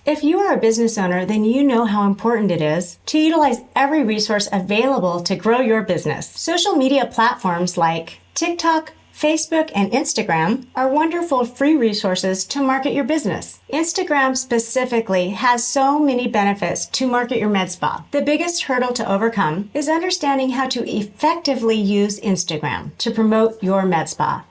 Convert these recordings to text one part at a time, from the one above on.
If you are a business owner, then you know how important it is to utilize every resource available to grow your business. Social media platforms like TikTok, Facebook, and Instagram are wonderful free resources to market your business. Instagram specifically has so many benefits to market your med spa. The biggest hurdle to overcome is understanding how to effectively use Instagram to promote your med spa.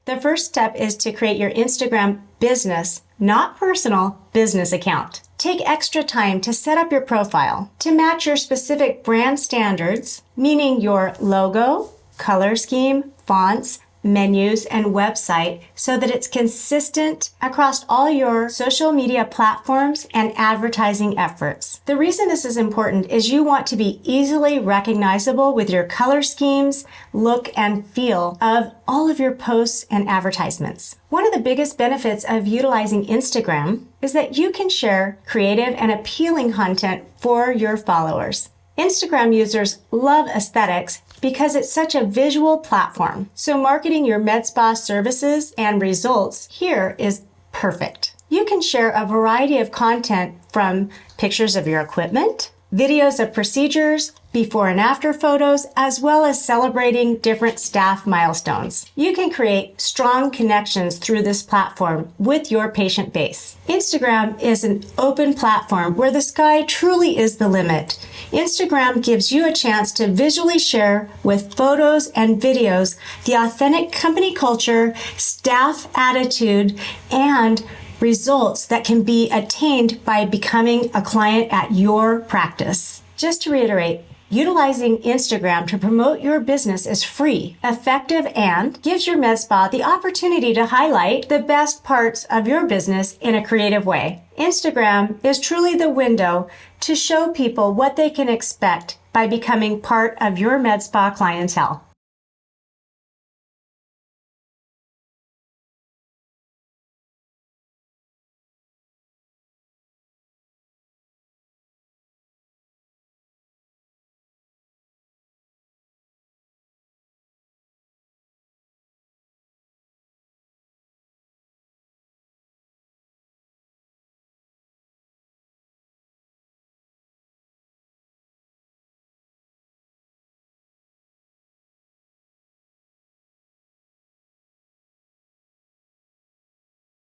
The first step is to create your Instagram business, not personal, business account. Take extra time to set up your profile to match your specific brand standards, meaning your logo, color scheme, fonts, menus, and website so that it's consistent across all your social media platforms and advertising efforts. The reason this is important is you want to be easily recognizable with your color schemes, look, and feel of all of your posts and advertisements. One of the biggest benefits of utilizing Instagram is that you can share creative and appealing content for your followers. Instagram users love aesthetics because it's such a visual platform. So marketing your med spa services and results here is perfect. You can share a variety of content from pictures of your equipment, videos of procedures, before and after photos, as well as celebrating different staff milestones. You can create strong connections through this platform with your patient base. Instagram is an open platform where the sky truly is the limit. Instagram gives you a chance to visually share with photos and videos the authentic company culture, staff attitude, and results that can be attained by becoming a client at your practice. Just to reiterate, utilizing Instagram to promote your business is free, effective, and gives your med spa the opportunity to highlight the best parts of your business in a creative way. Instagram is truly the window to show people what they can expect by becoming part of your med spa clientele.